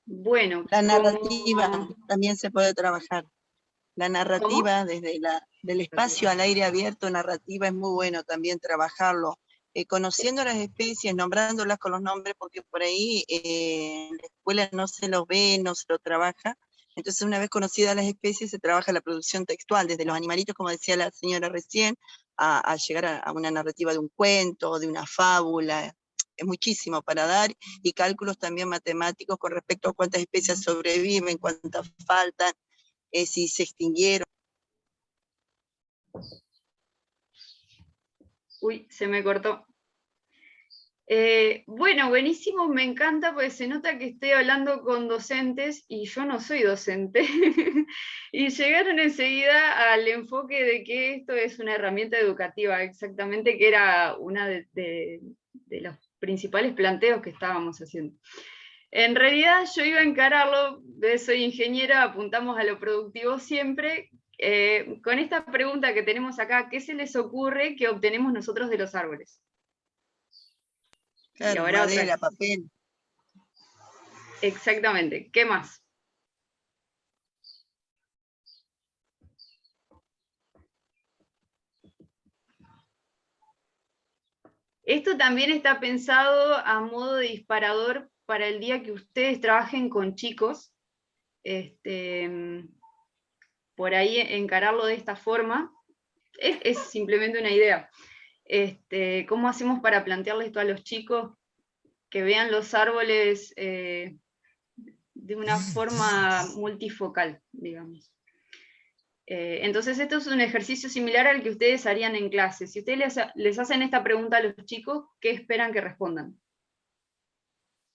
Bueno, La narrativa como... también se puede trabajar. La ¿Cómo? narrativa desde del espacio al aire abierto, narrativa es muy bueno también trabajarlo. Conociendo las especies, nombrándolas con los nombres, porque por ahí en la escuela no se los ve, no se lo trabaja. Entonces, una vez conocidas las especies, se trabaja la producción textual, desde los animalitos, como decía la señora recién, a llegar a una narrativa de un cuento, de una fábula. Es muchísimo para dar, y cálculos también matemáticos con respecto a cuántas especies sobreviven, cuántas faltan, si se extinguieron. Uy, se me cortó. Bueno, buenísimo, me encanta, porque se nota que estoy hablando con docentes y yo no soy docente. Y llegaron enseguida al enfoque de que esto es una herramienta educativa, exactamente, que era una de los principales planteos que estábamos haciendo. En realidad yo iba a encararlo, soy ingeniera, apuntamos a lo productivo siempre, con esta pregunta que tenemos acá: ¿qué se les ocurre que obtenemos nosotros de los árboles? Y Claro, ahora otra madera, vez. papel. Exactamente, ¿qué más? Esto también está pensado a modo de disparador para el día que ustedes trabajen con chicos. Por ahí encararlo de esta forma. Es simplemente una idea. ¿Cómo hacemos para plantearle esto a los chicos? Que vean los árboles de una forma multifocal, digamos. Entonces esto es un ejercicio similar al que ustedes harían en clase. Si ustedes les hacen esta pregunta a los chicos, ¿qué esperan que respondan?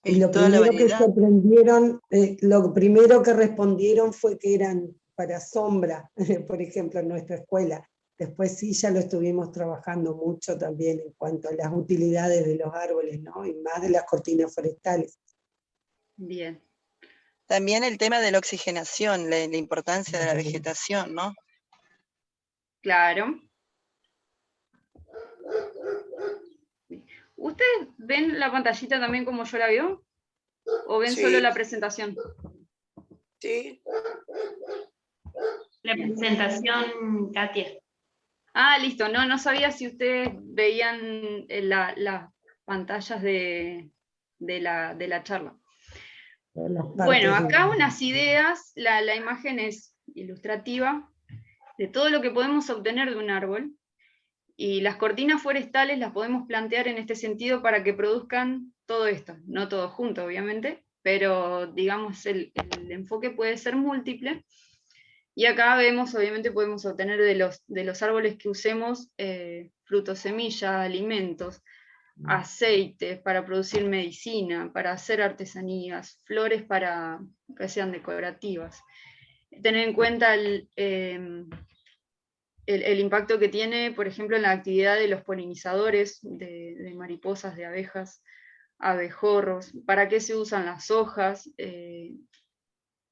Y lo Toda la primero que variedad. sorprendieron, lo primero que respondieron fue que eran para sombra, por ejemplo, en nuestra escuela. Después sí, ya lo estuvimos trabajando mucho también en cuanto a las utilidades de los árboles, ¿no? Y más de las cortinas forestales. Bien. También el tema de la oxigenación, la importancia de la vegetación, ¿no? Claro. ¿Ustedes ven la pantallita también como yo la veo? ¿O ven solo Sí, la presentación? sí. La presentación, Katia. Ah, listo. No sabía si ustedes veían las pantallas de la charla. Bueno, acá unas ideas, la imagen es ilustrativa de todo lo que podemos obtener de un árbol, y las cortinas forestales las podemos plantear en este sentido para que produzcan todo esto, no todo junto, obviamente, pero digamos el enfoque puede ser múltiple. Y acá vemos, obviamente podemos obtener de los árboles que usemos frutos, semillas, alimentos, aceites para producir medicina, para hacer artesanías, flores para que sean decorativas. Tener en cuenta el impacto que tiene, por ejemplo, en la actividad de los polinizadores, de mariposas, de abejas, abejorros, para qué se usan las hojas.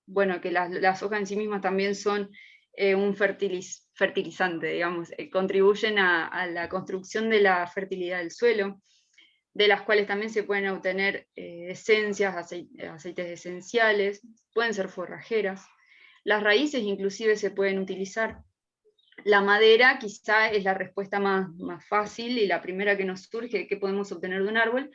Bueno, que las hojas en sí mismas también son un fertilizante, digamos, contribuyen a la construcción de la fertilidad del suelo, de las cuales también se pueden obtener esencias, aceites esenciales, pueden ser forrajeras. Las raíces inclusive se pueden utilizar. La madera quizá es la respuesta más fácil y la primera que nos surge, que podemos obtener de un árbol.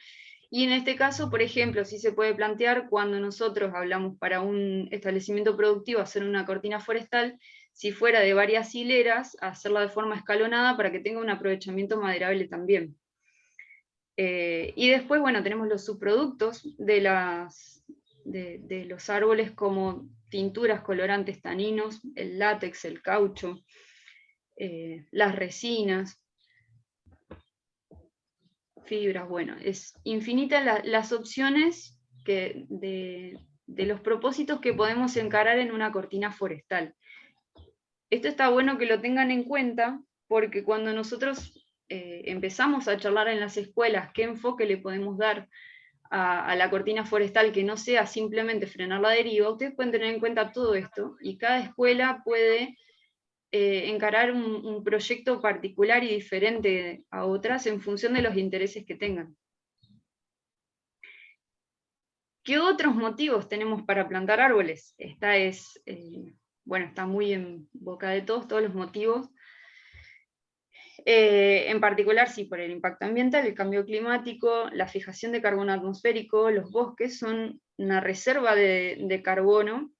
Y en este caso, por ejemplo, sí se puede plantear cuando nosotros hablamos para un establecimiento productivo hacer una cortina forestal, si fuera de varias hileras, hacerla de forma escalonada para que tenga un aprovechamiento maderable también. Y después, bueno, tenemos los subproductos de los árboles, como tinturas, colorantes, taninos, el látex, el caucho, las resinas, fibras. Bueno, es infinita las opciones de los propósitos que podemos encarar en una cortina forestal. Esto está bueno que lo tengan en cuenta, porque cuando nosotros empezamos a charlar en las escuelas qué enfoque le podemos dar a la cortina forestal, que no sea simplemente frenar la deriva, ustedes pueden tener en cuenta todo esto, y cada escuela puede encarar un proyecto particular y diferente a otras en función de los intereses que tengan. ¿Qué otros motivos tenemos para plantar árboles? Esta es, bueno, está muy en boca de todos los motivos. En particular, sí, por el impacto ambiental, el cambio climático, la fijación de carbono atmosférico, los bosques son una reserva de carbono.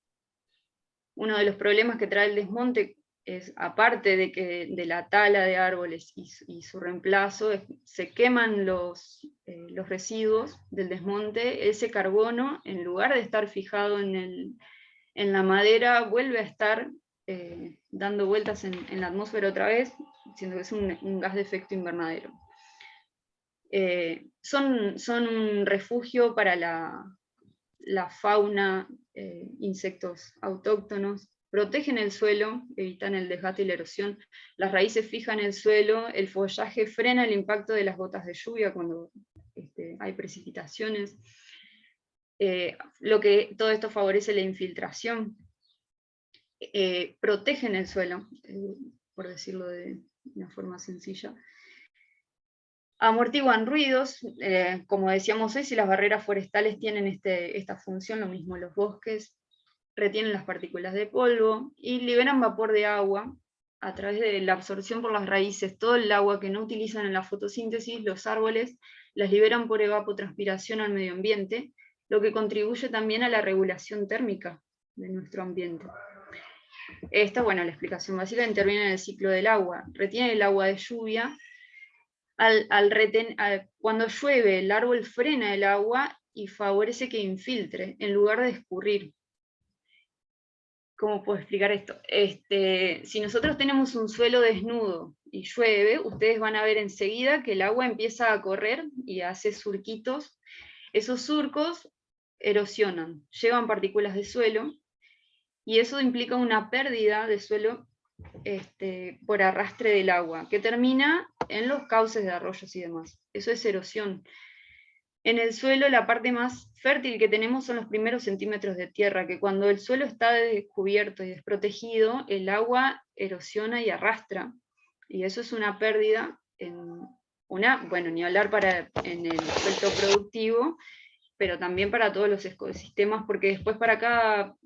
Uno de los problemas que trae el desmonte es, aparte de la tala de árboles y su reemplazo, se queman los residuos del desmonte. Ese carbono, en lugar de estar fijado en la madera, vuelve a estar dando vueltas en la atmósfera otra vez, siendo que es un gas de efecto invernadero. Son un refugio para la fauna, insectos autóctonos, protegen el suelo, evitan el desgaste y la erosión, las raíces fijan el suelo, el follaje frena el impacto de las gotas de lluvia cuando hay precipitaciones, todo esto favorece la infiltración, protegen el suelo, por decirlo de una forma sencilla. Amortiguan ruidos, como decíamos hoy, si las barreras forestales tienen esta función, lo mismo los bosques, retienen las partículas de polvo y liberan vapor de agua a través de la absorción por las raíces. Todo el agua que no utilizan en la fotosíntesis, los árboles las liberan por evapotranspiración al medio ambiente, lo que contribuye también a la regulación térmica de nuestro ambiente. Esta, bueno, la explicación básica, interviene en el ciclo del agua, retiene el agua de lluvia. Cuando llueve, el árbol frena el agua y favorece que infiltre, en lugar de escurrir. ¿Cómo puedo explicar esto? Si nosotros tenemos un suelo desnudo y llueve, ustedes van a ver enseguida que el agua empieza a correr y hace surquitos. Esos surcos erosionan, llevan partículas de suelo, y eso implica una pérdida de suelo por arrastre del agua, que termina en los cauces de arroyos y demás. Eso es erosión. En el suelo, la parte más fértil que tenemos son los primeros centímetros de tierra, que cuando el suelo está descubierto y desprotegido, el agua erosiona y arrastra, y eso es una pérdida, bueno, ni hablar en el sueldo productivo, pero también para todos los ecosistemas, porque después para cada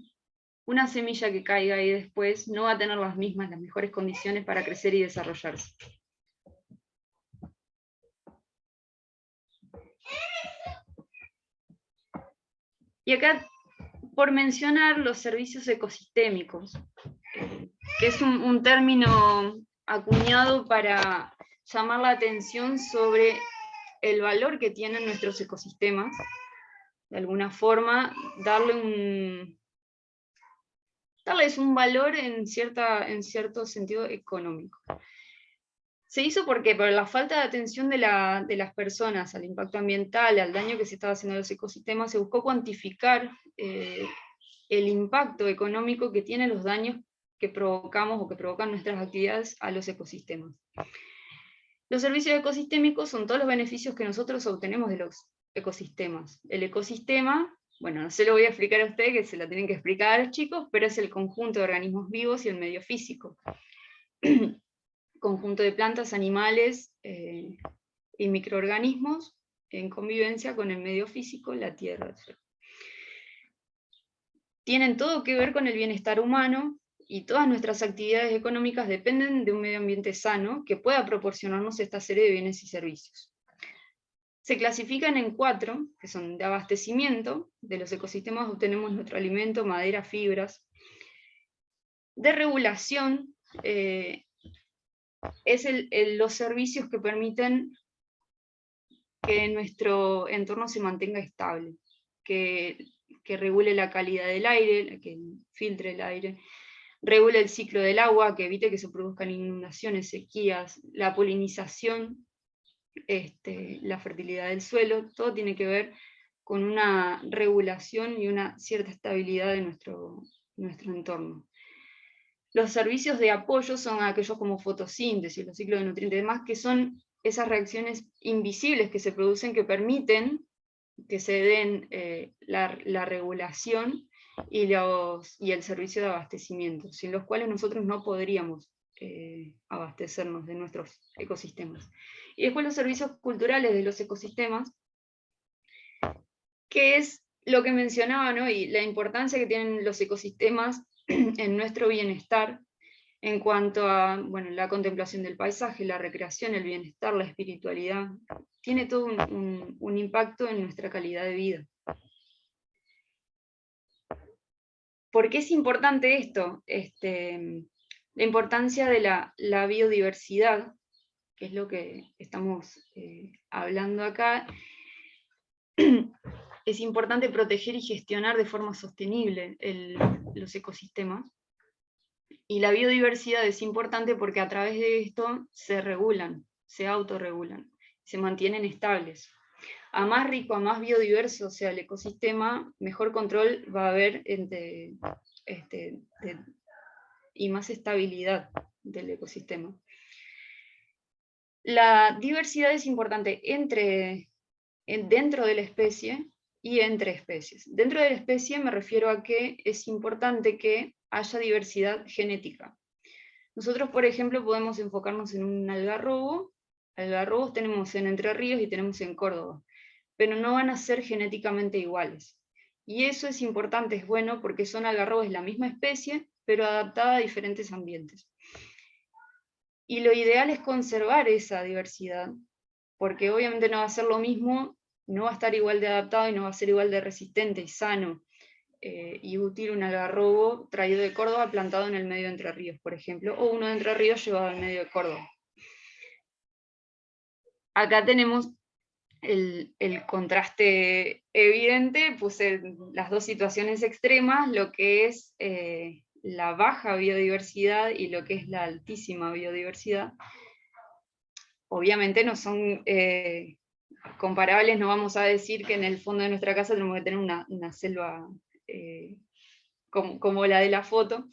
una semilla que caiga ahí después no va a tener las mejores condiciones para crecer y desarrollarse. Y acá, por mencionar los servicios ecosistémicos, que es un término acuñado para llamar la atención sobre el valor que tienen nuestros ecosistemas, de alguna forma darles un valor en cierto sentido económico. Se hizo porque por la falta de atención de las personas al impacto ambiental, al daño que se estaba haciendo a los ecosistemas, se buscó cuantificar el impacto económico que tienen los daños que provocamos o que provocan nuestras actividades a los ecosistemas. Los servicios ecosistémicos son todos los beneficios que nosotros obtenemos de los ecosistemas. El ecosistema, bueno, no se lo voy a explicar a ustedes, que se lo tienen que explicar a los chicos, pero es el conjunto de organismos vivos y el medio físico. Conjunto de plantas, animales y microorganismos en convivencia con el medio físico, la tierra. Tienen todo que ver con el bienestar humano, y todas nuestras actividades económicas dependen de un medio ambiente sano que pueda proporcionarnos esta serie de bienes y servicios. Se clasifican en 4, que son de abastecimiento. De los ecosistemas obtenemos nuestro alimento, madera, fibras. De regulación, es los servicios que permiten que nuestro entorno se mantenga estable, que regule la calidad del aire, que filtre el aire, regule el ciclo del agua, que evite que se produzcan inundaciones, sequías, la polinización, la fertilidad del suelo. Todo tiene que ver con una regulación y una cierta estabilidad de nuestro entorno. Los servicios de apoyo son aquellos como fotosíntesis, los ciclos de nutrientes y demás, que son esas reacciones invisibles que se producen, que permiten que se den la regulación y el servicio de abastecimiento, sin los cuales nosotros no podríamos abastecernos de nuestros ecosistemas. Y después los servicios culturales de los ecosistemas, que es lo que mencionaba, ¿no? Y la importancia que tienen los ecosistemas en nuestro bienestar, en cuanto a, bueno, la contemplación del paisaje, la recreación, el bienestar, la espiritualidad, tiene todo un impacto en nuestra calidad de vida. ¿Por qué es importante esto? La importancia de la biodiversidad, que es lo que estamos hablando acá. Es importante proteger y gestionar de forma sostenible los ecosistemas. Y la biodiversidad es importante porque a través de esto se regulan, se autorregulan, se mantienen estables. A más rico, a más biodiverso sea el ecosistema, mejor control va a haber y más estabilidad del ecosistema. La diversidad es importante dentro de la especie y entre especies. Dentro de la especie me refiero a que es importante que haya diversidad genética. Nosotros, por ejemplo, podemos enfocarnos en un algarrobo. Algarrobos tenemos en Entre Ríos y tenemos en Córdoba, pero no van a ser genéticamente iguales. Y eso es importante, es bueno, porque son algarrobos de la misma especie, pero adaptada a diferentes ambientes. Y lo ideal es conservar esa diversidad, porque obviamente no va a ser lo mismo, no va a estar igual de adaptado y no va a ser igual de resistente y sano y útil un algarrobo traído de Córdoba plantado en el medio de Entre Ríos, por ejemplo, o uno de Entre Ríos llevado al medio de Córdoba. Acá tenemos el contraste evidente, puse las dos situaciones extremas, lo que es la baja biodiversidad y lo que es la altísima biodiversidad. Obviamente no son comparables, no vamos a decir que en el fondo de nuestra casa tenemos que tener una selva como la de la foto,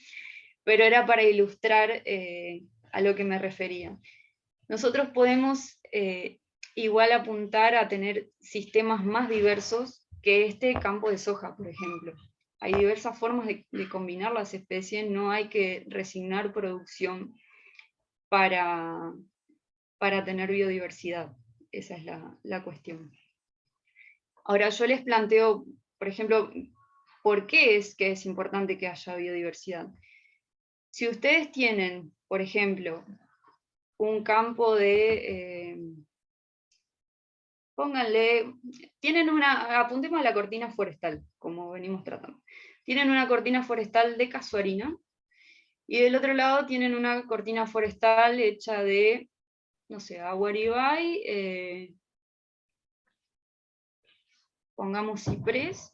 pero era para ilustrar a lo que me refería. Nosotros podemos igual apuntar a tener sistemas más diversos que este campo de soja, por ejemplo. Hay diversas formas de combinar las especies, no hay que resignar producción para tener biodiversidad. Esa es la cuestión. Ahora yo les planteo, por ejemplo, ¿por qué es que es importante que haya biodiversidad? Si ustedes tienen, por ejemplo, un campo de, apuntemos a la cortina forestal, como venimos tratando. Tienen una cortina forestal de casuarina, y del otro lado tienen una cortina forestal hecha de, no sé, aguaribay, pongamos ciprés,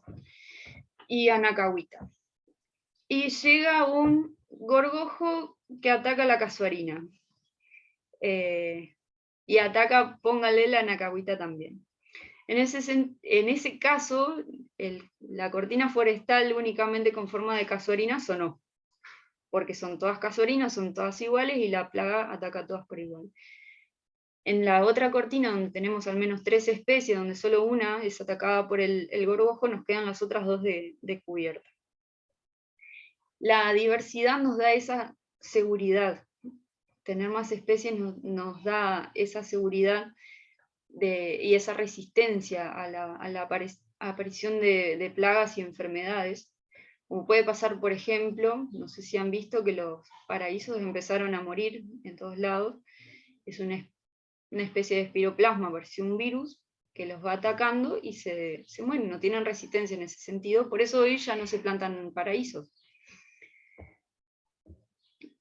y anacahuita. Y llega un gorgojo que ataca la casuarina. Y ataca, póngale la anacahuita también. En ese caso, la cortina forestal únicamente con forma de casuarina sonó, porque son todas casuarinas, son todas iguales y la plaga ataca a todas por igual. En la otra cortina, donde tenemos al menos 3 especies, donde solo una es atacada por el gorgojo, nos quedan las otras 2 descubiertas. La diversidad nos da esa seguridad. Tener más especies nos da esa seguridad y esa resistencia a la aparición de plagas y enfermedades. Como puede pasar, por ejemplo, no sé si han visto que los paraísos empezaron a morir en todos lados. Es una especie de espiroplasma, parece un virus, que los va atacando y se mueren, no tienen resistencia en ese sentido, por eso hoy ya no se plantan paraísos.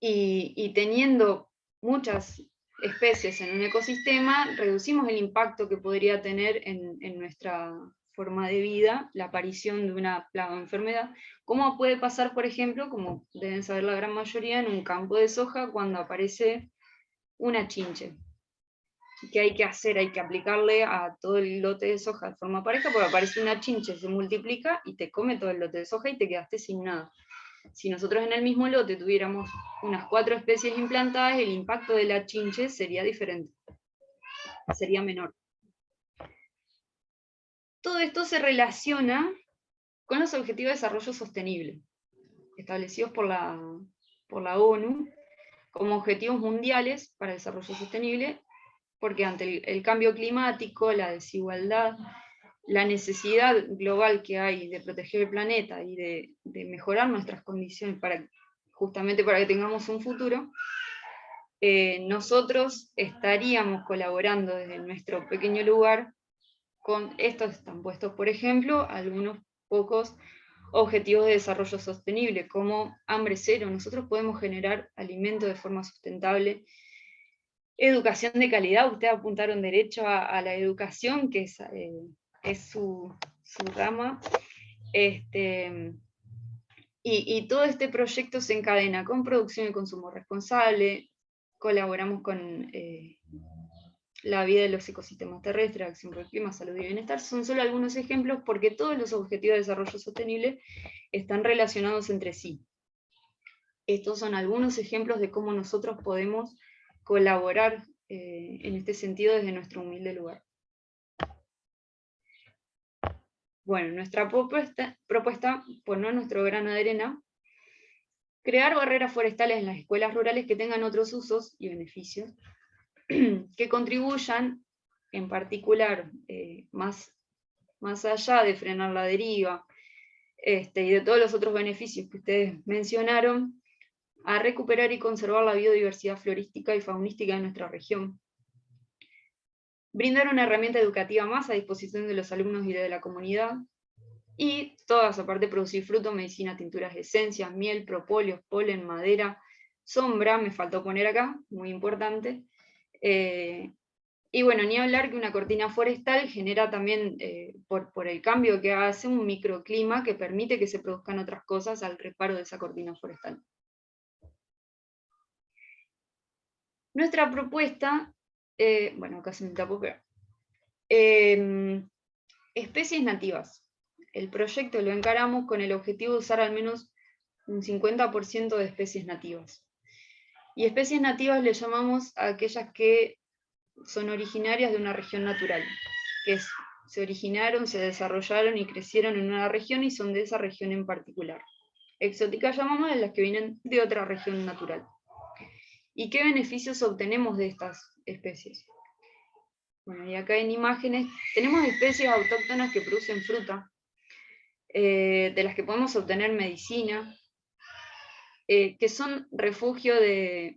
Y teniendo muchas especies en un ecosistema, reducimos el impacto que podría tener en nuestra forma de vida la aparición de una plaga o enfermedad, como puede pasar, por ejemplo, como deben saber la gran mayoría, en un campo de soja cuando aparece una chinche. ¿Qué hay que hacer? Hay que aplicarle a todo el lote de soja de forma pareja, porque aparece una chinche, se multiplica y te come todo el lote de soja y te quedaste sin nada. Si nosotros en el mismo lote tuviéramos unas 4 especies implantadas, el impacto de la chinche sería diferente, sería menor. Todo esto se relaciona con los Objetivos de Desarrollo Sostenible, establecidos por la ONU como objetivos mundiales para el desarrollo sostenible, porque ante el cambio climático, la desigualdad la necesidad global que hay de proteger el planeta y de mejorar nuestras condiciones justamente para que tengamos un futuro, nosotros estaríamos colaborando desde nuestro pequeño lugar con estos están puestos, por ejemplo, algunos pocos objetivos de desarrollo sostenible, como hambre cero. Nosotros podemos generar alimento de forma sustentable, educación de calidad. Ustedes apuntaron derecho a la educación, que es su rama. Y todo este proyecto se encadena con producción y consumo responsable, colaboramos con la vida de los ecosistemas terrestres, acción por el clima, salud y bienestar. Son solo algunos ejemplos porque todos los objetivos de desarrollo sostenible están relacionados entre sí. Estos son algunos ejemplos de cómo nosotros podemos colaborar en este sentido desde nuestro humilde lugar. Bueno, nuestra propuesta, poner nuestro grano de arena, crear barreras forestales en las escuelas rurales que tengan otros usos y beneficios, que contribuyan, en particular, más allá de frenar la deriva, y de todos los otros beneficios que ustedes mencionaron, a recuperar y conservar la biodiversidad florística y faunística de nuestra región. Brindar una herramienta educativa más a disposición de los alumnos y de la comunidad, y todas, aparte, producir fruto, medicina, tinturas de esencias, miel, propóleos, polen, madera, sombra, me faltó poner acá, muy importante. Y bueno, ni hablar que una cortina forestal genera también, por el cambio que hace, un microclima que permite que se produzcan otras cosas al reparo de esa cortina forestal. Nuestra propuesta, bueno, acá se me tapó, pero especies nativas. El proyecto lo encaramos con el objetivo de usar al menos un 50% de especies nativas. Y especies nativas le llamamos a aquellas que son originarias de una región natural, que se originaron, se desarrollaron y crecieron en una región y son de esa región en particular. Exóticas llamamos a las que vienen de otra región natural. ¿Y qué beneficios obtenemos de estas especies? Bueno, y acá en imágenes tenemos especies autóctonas que producen fruta, de las que podemos obtener medicina, que son refugio de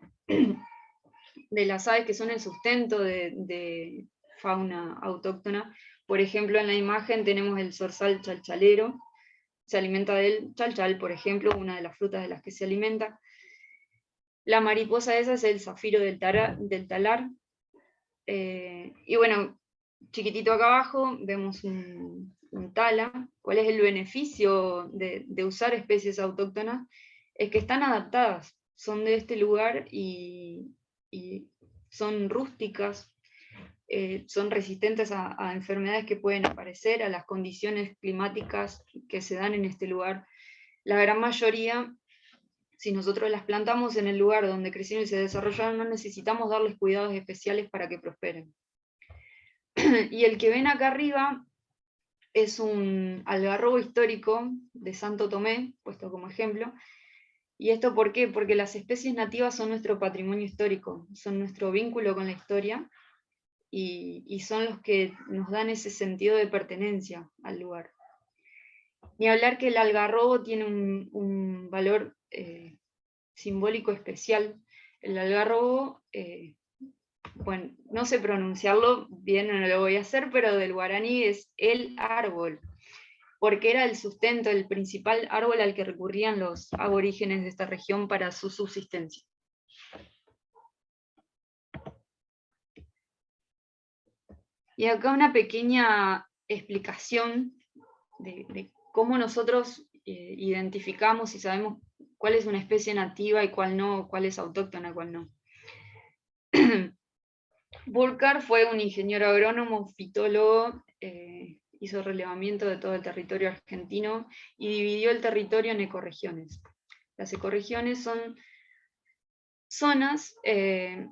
las aves, que son el sustento de fauna autóctona. Por ejemplo, en la imagen tenemos el zorzal chalchalero, se alimenta del chalchal, por ejemplo, una de las frutas de las que se alimenta. La mariposa esa es el zafiro del talar. Y bueno, chiquitito acá abajo vemos un tala. ¿Cuál es el beneficio de usar especies autóctonas? Es que están adaptadas, son de este lugar y son rústicas, son resistentes a enfermedades que pueden aparecer, a las condiciones climáticas que se dan en este lugar. La gran mayoría, si nosotros las plantamos en el lugar donde crecieron y se desarrollaron, no necesitamos darles cuidados especiales para que prosperen. Y el que ven acá arriba es un algarrobo histórico de Santo Tomé, puesto como ejemplo. ¿Y esto por qué? Porque las especies nativas son nuestro patrimonio histórico, son nuestro vínculo con la historia, y son los que nos dan ese sentido de pertenencia al lugar. Ni hablar que el algarrobo tiene un valor simbólico especial. El algarrobo, bueno, no sé pronunciarlo bien, no lo voy a hacer, pero del guaraní es el árbol, porque era el sustento, el principal árbol al que recurrían los aborígenes de esta región para su subsistencia. Y acá una pequeña explicación de cómo nosotros identificamos y sabemos cuál es una especie nativa y cuál no, cuál es autóctona y cuál no. Burkhardt fue un ingeniero agrónomo, fitólogo, hizo relevamiento de todo el territorio argentino y dividió el territorio en ecorregiones. Las ecorregiones son zonas que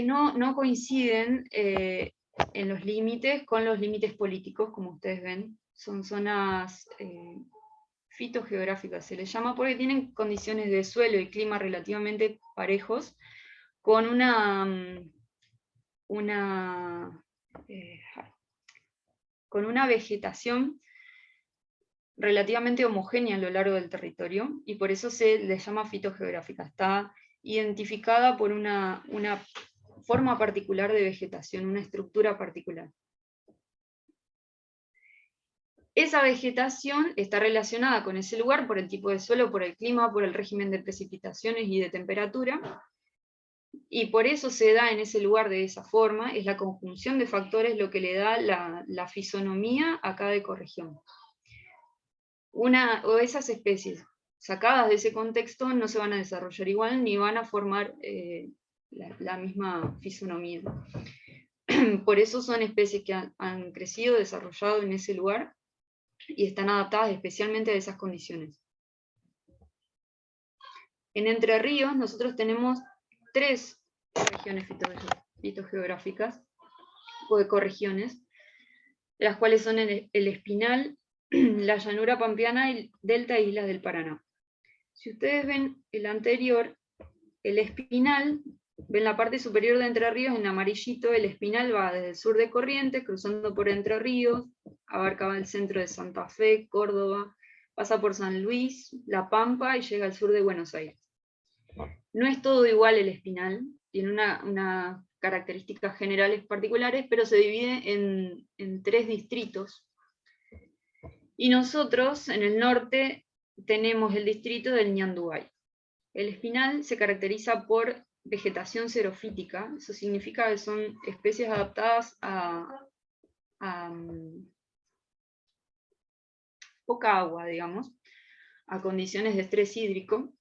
no coinciden en los límites con los límites políticos, como ustedes ven. Son zonas fitogeográficas, se les llama, porque tienen condiciones de suelo y clima relativamente parejos, con una con una vegetación relativamente homogénea a lo largo del territorio, y por eso se le llama fitogeográfica. Está identificada por una forma particular de vegetación, una estructura particular. Esa vegetación está relacionada con ese lugar por el tipo de suelo, por el clima, por el régimen de precipitaciones y de temperatura, y por eso se da en ese lugar de esa forma. Es la conjunción de factores lo que le da la fisonomía a cada ecorregión. O esas especies sacadas de ese contexto no se van a desarrollar igual ni van a formar la misma fisonomía. Por eso son especies que han crecido, desarrollado en ese lugar y están adaptadas especialmente a esas condiciones. En Entre Ríos nosotros tenemos 3 regiones fitogeográficas, o ecorregiones, las cuales son el Espinal, la llanura pampeana y el delta e islas del Paraná. Si ustedes ven el anterior, el Espinal, ven la parte superior de Entre Ríos en amarillito. El Espinal va desde el sur de Corrientes, cruzando por Entre Ríos, abarcaba el centro de Santa Fe, Córdoba, pasa por San Luis, La Pampa y llega al sur de Buenos Aires. No es todo igual el Espinal, tiene unas características generales particulares, pero se divide en 3 distritos. Y nosotros, en el norte, tenemos el distrito del Ñandúay. El Espinal se caracteriza por vegetación xerofítica. Eso significa que son especies adaptadas a poca agua, digamos, a condiciones de estrés hídrico.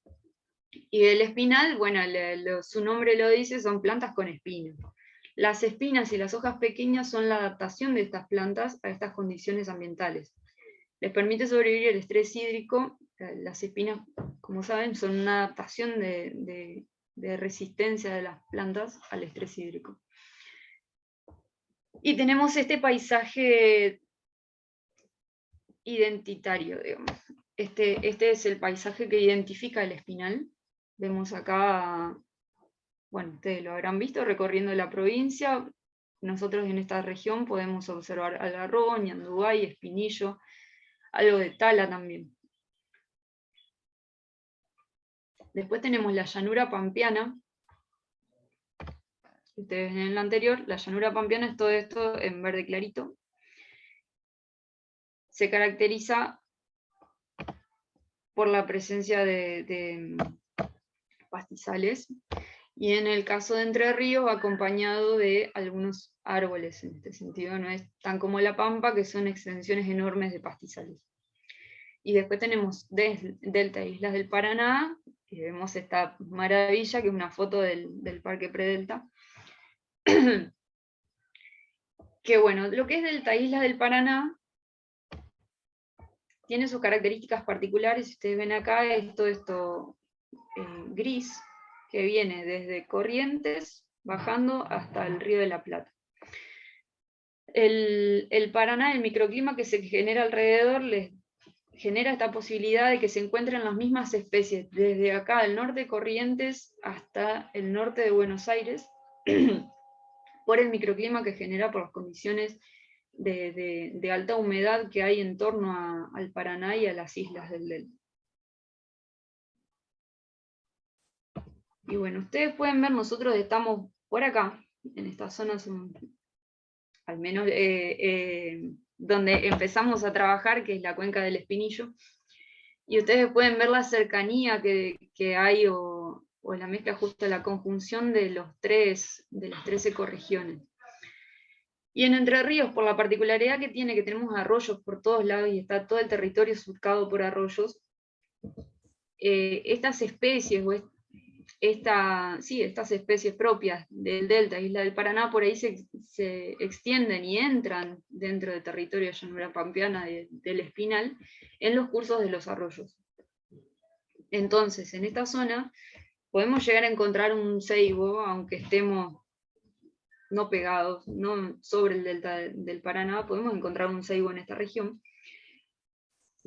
Y el espinal, bueno, su nombre lo dice, son plantas con espinas. Las espinas y las hojas pequeñas son la adaptación de estas plantas a estas condiciones ambientales. Les permite sobrevivir el estrés hídrico. Las espinas, como saben, son una adaptación de resistencia de las plantas al estrés hídrico. Y tenemos este paisaje identitario, digamos. Este es el paisaje que identifica el espinal. Vemos acá, bueno, ustedes lo habrán visto recorriendo la provincia. Nosotros en esta región podemos observar Algarrobo, Ñandúay, Espinillo, algo de Tala también. Después tenemos la llanura pampeana. Ustedes ven en el anterior, la llanura pampeana es todo esto en verde clarito. Se caracteriza por la presencia de pastizales, y en el caso de Entre Ríos acompañado de algunos árboles. En este sentido no es tan como la Pampa, que son extensiones enormes de pastizales. Y después tenemos delta e islas del Paraná, y vemos esta maravilla que es una foto del Parque Predelta. Que bueno, lo que es delta e islas del Paraná tiene sus características particulares. Si ustedes ven acá, es todo esto gris, que viene desde Corrientes, bajando hasta el Río de la Plata. El Paraná, el microclima que se genera alrededor, les genera esta posibilidad de que se encuentren las mismas especies, desde acá, del norte de Corrientes, hasta el norte de Buenos Aires, por el microclima que genera por las condiciones de alta humedad que hay en torno al Paraná y a las islas del delta. Y bueno, ustedes pueden ver, nosotros estamos por acá, en esta zona, al menos donde empezamos a trabajar, que es la cuenca del Espinillo, y ustedes pueden ver la cercanía que hay, o la mezcla, justo la conjunción de las 3 ecorregiones. Y en Entre Ríos, por la particularidad que tiene, que tenemos arroyos por todos lados, y está todo el territorio surcado por arroyos, estas especies, estas especies propias del delta, isla del Paraná, por ahí se extienden y entran dentro del territorio de llanura pampeana del Espinal, en los cursos de los arroyos. Entonces, en esta zona podemos llegar a encontrar un ceibo, aunque estemos no pegados, no sobre el delta del Paraná, podemos encontrar un ceibo en esta región,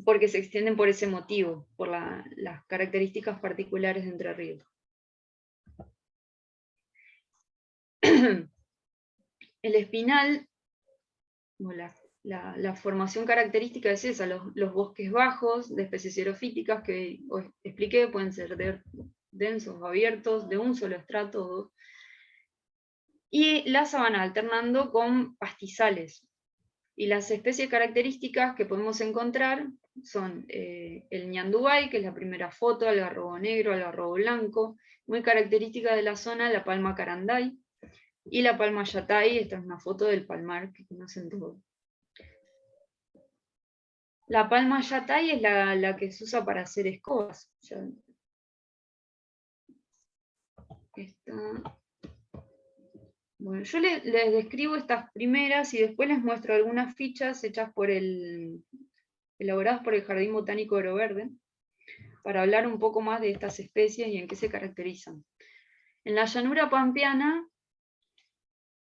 porque se extienden por ese motivo, por las características particulares de Entre Ríos. El espinal, o la formación característica es esa, los bosques bajos de especies xerofíticas que os expliqué, pueden ser densos o abiertos, de un solo estrato o dos. Y la sabana alternando con pastizales. Y las especies características que podemos encontrar son el ñandubay, que es la primera foto, algarrobo negro, algarrobo blanco, muy característica de la zona, la palma caranday, y la palma yatay, esta es una foto del palmar que conocen todos. La palma yatay es la que se usa para hacer escobas. Bueno, yo les describo estas primeras y después les muestro algunas fichas hechas elaboradas por el Jardín Botánico de Oro Verde, para hablar un poco más de estas especies y en qué se caracterizan. En la llanura pampeana,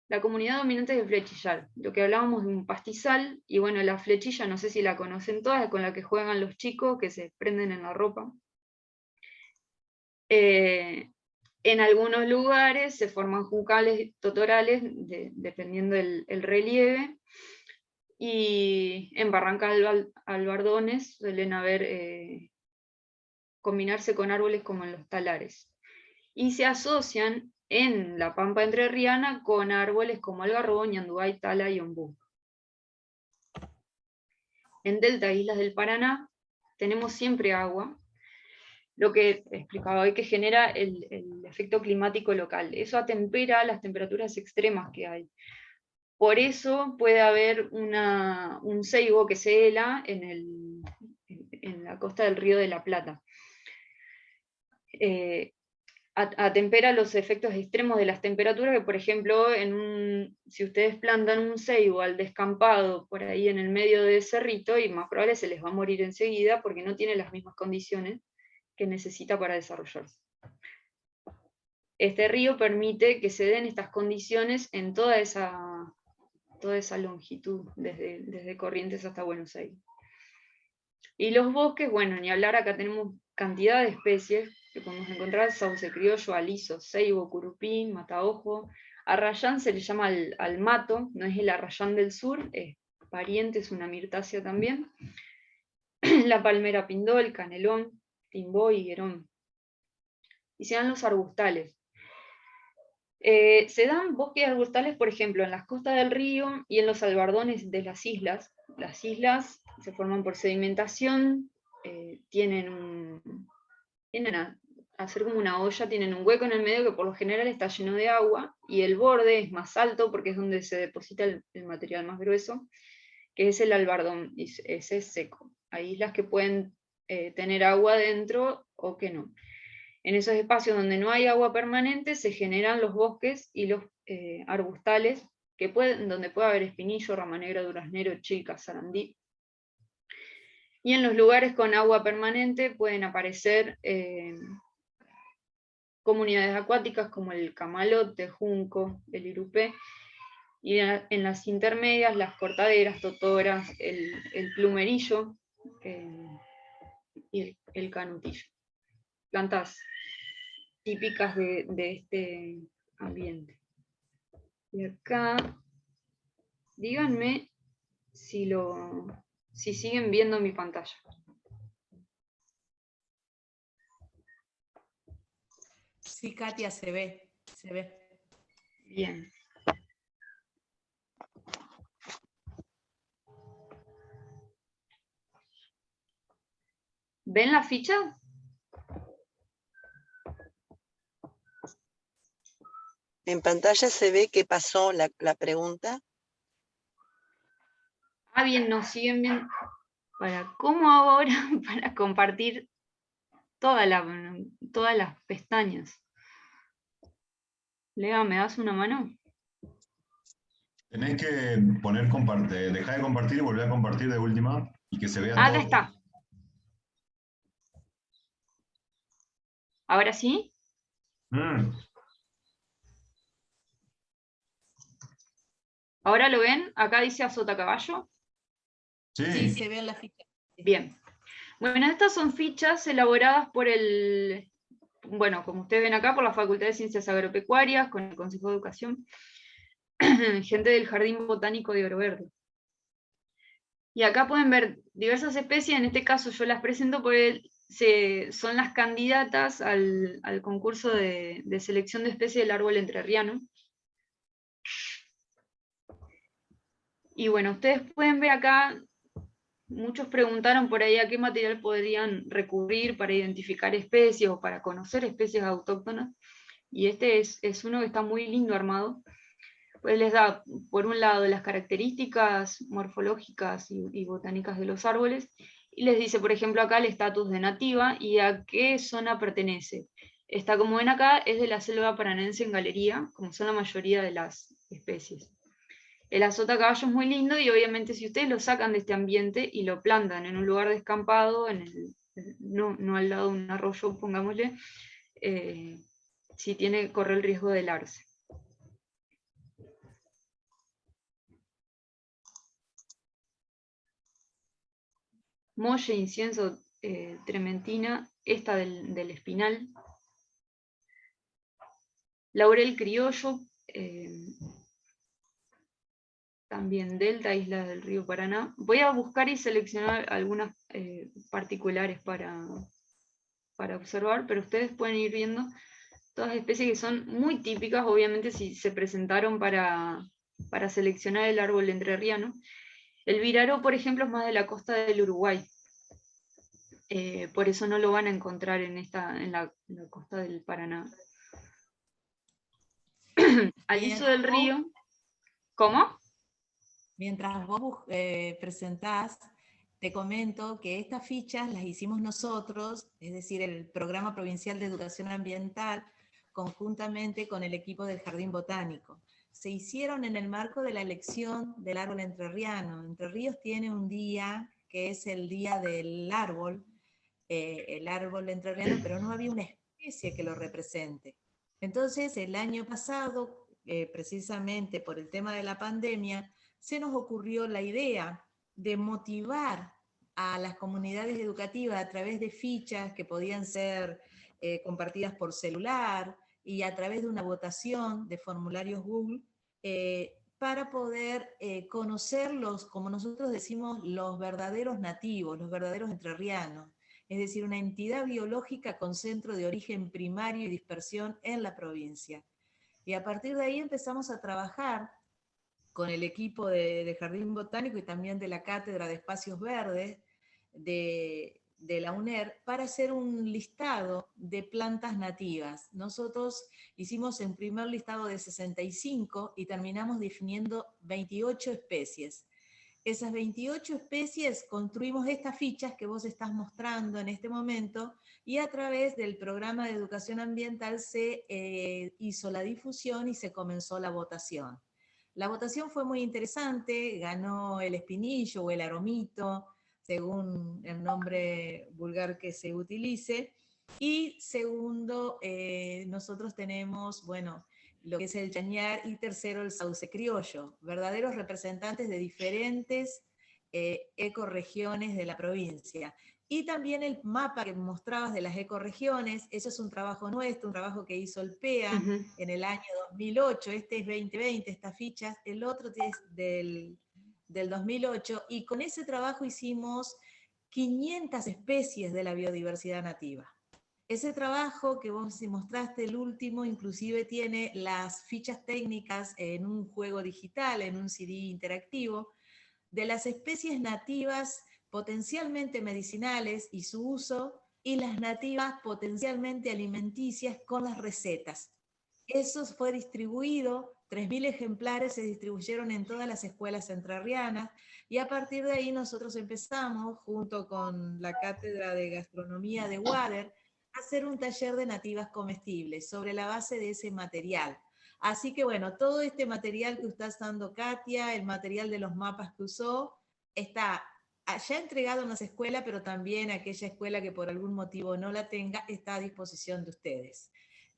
la comunidad dominante es el flechillar, lo que hablábamos de un pastizal, y bueno, la flechilla, no sé si la conocen todas, con la que juegan los chicos, que se prenden en la ropa. En algunos lugares se forman juncales totorales, dependiendo el relieve, y en barrancas albardones suelen combinarse con árboles como en los talares. Y se asocian en la pampa entrerriana con árboles como algarrobo, ñandubay, tala y ombú. En Delta e Islas del Paraná tenemos siempre agua, lo que explicaba hoy que genera el efecto climático local. Eso atempera las temperaturas extremas que hay. Por eso puede haber un ceibo que se hela en la costa del Río de la Plata. Atempera los efectos extremos de las temperaturas, que por ejemplo, si ustedes plantan un ceibo al descampado por ahí en el medio del cerrito, y más probable se les va a morir enseguida porque no tiene las mismas condiciones que necesita para desarrollarse. Este río permite que se den estas condiciones en toda esa longitud, desde Corrientes hasta Buenos Aires. Y los bosques, bueno, ni hablar, acá tenemos cantidad de especies que podemos encontrar: sauce criollo, aliso, ceibo, curupí, mataojo. Arrayán se le llama al mato, no es el arrayán del sur, es pariente, es una mirtácea también. La palmera pindol, canelón, timbó y higuerón. Y se dan los arbustales. Se dan bosques arbustales, por ejemplo, en las costas del río y en los albardones de las islas. Las islas se forman por sedimentación, tienen a hacer como una olla, tienen un hueco en el medio que por lo general está lleno de agua, y el borde es más alto porque es donde se deposita el material más grueso, que es el albardón, y ese es seco. Hay islas que pueden tener agua dentro o que no. En esos espacios donde no hay agua permanente se generan los bosques y los arbustales, donde puede haber espinillo, rama negra, duraznero, chica, sarandí. Y en los lugares con agua permanente pueden aparecer comunidades acuáticas como el camalote, junco, el irupé, y en las intermedias las cortaderas, totoras, el plumerillo y el canutillo. Plantas típicas de este ambiente. Y acá, díganme si siguen viendo mi pantalla. Sí, Katia, se ve. Bien. ¿Ven la ficha? En pantalla se ve que pasó la pregunta. Ah, bien, nos siguen viendo. ¿Cómo hago ahora para compartir todas las pestañas? Lea, ¿me das una mano? Tenés que dejar de compartir y volver a compartir de última y que se vea todo. Acá está. ¿Ahora sí? ¿Ahora lo ven? Acá dice azota caballo. Sí, se ve en la ficha. Bien. Bueno, estas son fichas elaboradas por como ustedes ven acá, por la Facultad de Ciencias Agropecuarias, con el Consejo de Educación, gente del Jardín Botánico de Oro Verde. Y acá pueden ver diversas especies, en este caso yo las presento porque son las candidatas al concurso de selección de especies del árbol entrerriano. Y bueno, ustedes pueden ver acá, muchos preguntaron por ahí a qué material podrían recurrir para identificar especies o para conocer especies autóctonas, y este es uno que está muy lindo armado. Pues les da, por un lado, las características morfológicas y botánicas de los árboles, y les dice, por ejemplo, acá el estatus de nativa y a qué zona pertenece. Esta, como ven acá, es de la selva paranaense en galería, como son la mayoría de las especies. El azotacaballo es muy lindo y obviamente si ustedes lo sacan de este ambiente y lo plantan en un lugar descampado, no al lado de un arroyo, pongámosle, sí corre el riesgo de helarse. Molle, incienso, trementina, esta del espinal, laurel criollo, también delta, islas del río Paraná. Voy a buscar y seleccionar algunas particulares para observar, pero ustedes pueden ir viendo todas especies que son muy típicas, obviamente si se presentaron para seleccionar el árbol entrerriano. El viraró, por ejemplo, es más de la costa del Uruguay. Por eso no lo van a encontrar en la costa del Paraná. Aliso del Río. ¿Cómo? Mientras vos presentás, te comento que estas fichas las hicimos nosotros, es decir, el Programa Provincial de Educación Ambiental, conjuntamente con el equipo del Jardín Botánico. Se hicieron en el marco de la elección del árbol entrerriano. Entre Ríos tiene un día que es el día del árbol, el árbol entrerriano, pero no había una especie que lo represente. Entonces, el año pasado, precisamente por el tema de la pandemia, se nos ocurrió la idea de motivar a las comunidades educativas a través de fichas que podían ser compartidas por celular y a través de una votación de formularios Google para poder conocerlos, como nosotros decimos, los verdaderos nativos, los verdaderos entrerrianos, es decir, una entidad biológica con centro de origen primario y dispersión en la provincia. Y a partir de ahí empezamos a trabajar con el equipo de Jardín Botánico y también de la Cátedra de Espacios Verdes de la UNER para hacer un listado de plantas nativas. Nosotros hicimos un primer listado de 65 y terminamos definiendo 28 especies. Esas 28 especies construimos estas fichas que vos estás mostrando en este momento y a través del programa de educación ambiental se hizo la difusión y se comenzó la votación. La votación fue muy interesante, ganó el espinillo o el aromito, según el nombre vulgar que se utilice. Y segundo, nosotros tenemos, bueno, lo que es el chañar, y tercero, el sauce criollo, verdaderos representantes de diferentes ecorregiones de la provincia. Y también el mapa que mostrabas de las ecorregiones, eso es un trabajo nuestro, un trabajo que hizo el PEA en el año 2008, este es 2020, estas fichas, el otro es del 2008, y con ese trabajo hicimos 500 especies de la biodiversidad nativa. Ese trabajo que vos mostraste, el último, inclusive tiene las fichas técnicas en un juego digital, en un CD interactivo, de las especies nativas potencialmente medicinales y su uso, y las nativas potencialmente alimenticias con las recetas. Eso fue distribuido, 3.000 ejemplares se distribuyeron en todas las escuelas entrerrianas, y a partir de ahí nosotros empezamos, junto con la Cátedra de Gastronomía de Water, a hacer un taller de nativas comestibles sobre la base de ese material. Así que bueno, todo este material que está usando Katia, el material de los mapas que usó, está ya entregado en las escuelas, pero también aquella escuela que por algún motivo no la tenga, está a disposición de ustedes.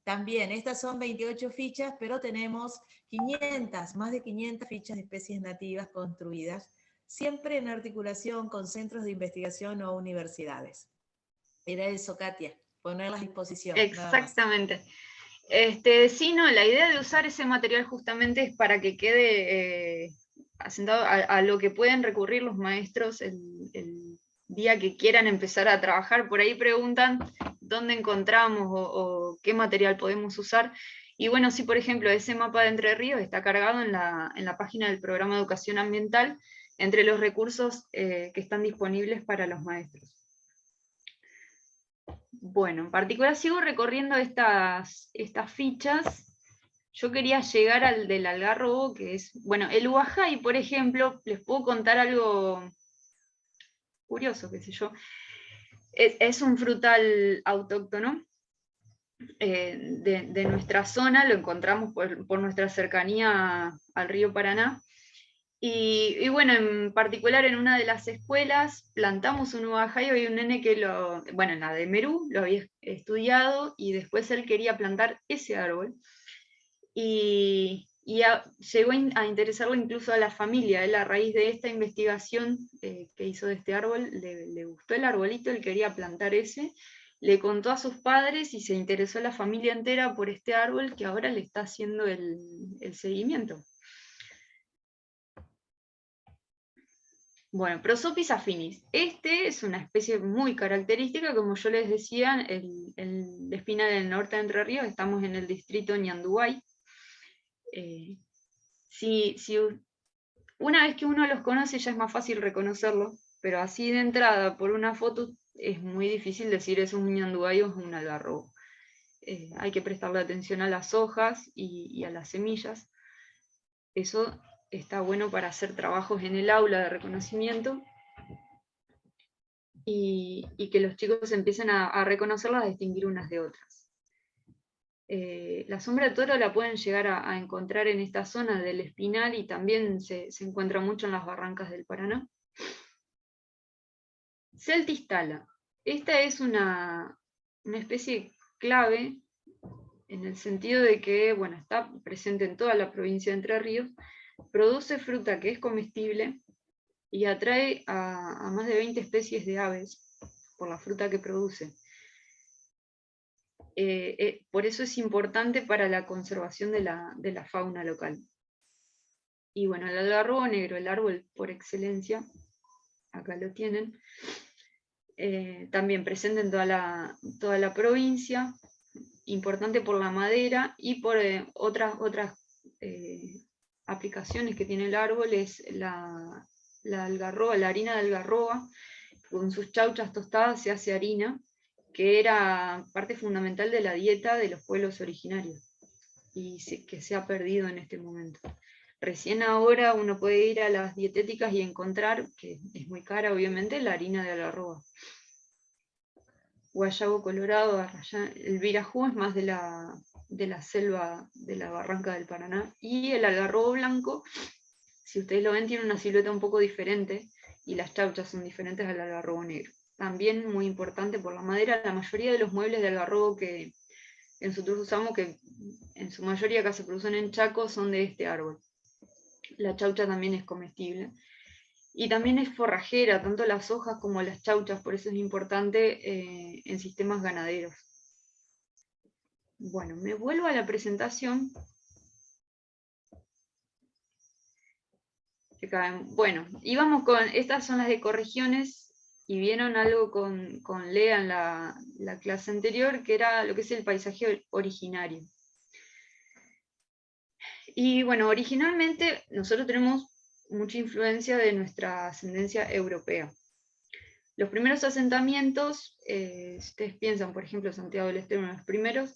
También, estas son 28 fichas, pero tenemos 500, más de 500 fichas de especies nativas construidas, siempre en articulación con centros de investigación o universidades. Era eso, Katia, ponerlas a disposición. Exactamente. Sí, no, la idea de usar ese material justamente es para que quede asentado a lo que pueden recurrir los maestros el día que quieran empezar a trabajar. Por ahí preguntan dónde encontramos o qué material podemos usar. Y bueno, sí, por ejemplo, ese mapa de Entre Ríos está cargado en la página del Programa de Educación Ambiental, entre los recursos que están disponibles para los maestros. Bueno, en particular sigo recorriendo estas fichas. Yo quería llegar al del algarrobo, que es, bueno, el huajay, por ejemplo, les puedo contar algo curioso, qué sé yo. Es un frutal autóctono de nuestra zona, lo encontramos por nuestra cercanía al río Paraná. Y bueno, en particular en una de las escuelas plantamos un huajay, y un nene que en la de Merú lo había estudiado, y después él quería plantar ese árbol. Y llegó a interesarlo incluso a la familia. Él, a raíz de esta investigación que hizo de este árbol, le gustó el arbolito, él quería plantar ese, le contó a sus padres y se interesó la familia entera por este árbol, que ahora le está haciendo el seguimiento. Bueno, Prosopis affinis. Este es una especie muy característica, como yo les decía, el espina del norte de Entre Ríos, estamos en el distrito Ñandúay. Una vez que uno los conoce ya es más fácil reconocerlo, pero así de entrada, por una foto, es muy difícil decir es un ñandúay o es un algarrobo. Hay que prestarle atención a las hojas y a las semillas. Eso está bueno para hacer trabajos en el aula de reconocimiento, y que los chicos empiecen a reconocerlas, a distinguir unas de otras. La sombra de toro la pueden llegar a encontrar en esta zona del Espinal, y también se encuentra mucho en las barrancas del Paraná. Celtis tala. Esta es una especie clave en el sentido de que, bueno, está presente en toda la provincia de Entre Ríos, produce fruta que es comestible y atrae a más de 20 especies de aves por la fruta que produce. Por eso es importante para la conservación de la fauna local. Y bueno, el algarrobo negro, el árbol por excelencia, acá lo tienen, también presente en toda la provincia, importante por la madera y por otras aplicaciones que tiene el árbol. Es la algarroba, la harina de algarroba, con sus chauchas tostadas se hace harina, que era parte fundamental de la dieta de los pueblos originarios, y que se ha perdido en este momento. Recién ahora uno puede ir a las dietéticas y encontrar, que es muy cara obviamente, la harina de algarroba. Guayabo colorado, el virajú es más de la selva de la barranca del Paraná, y el algarrobo blanco, si ustedes lo ven, tiene una silueta un poco diferente, y las chauchas son diferentes al algarrobo negro. También muy importante por la madera. La mayoría de los muebles de algarrobo que nosotros usamos, que en su mayoría acá se producen en Chaco, son de este árbol. La chaucha también es comestible. Y también es forrajera, tanto las hojas como las chauchas, por eso es importante en sistemas ganaderos. Bueno, me vuelvo a la presentación. Bueno, íbamos con, estas son las ecorregiones, y vieron algo con Lea en la clase anterior, que era lo que es el paisaje originario. Y bueno, originalmente nosotros tenemos mucha influencia de nuestra ascendencia europea. Los primeros asentamientos, si ustedes piensan, por ejemplo, Santiago del Estero, uno de los primeros,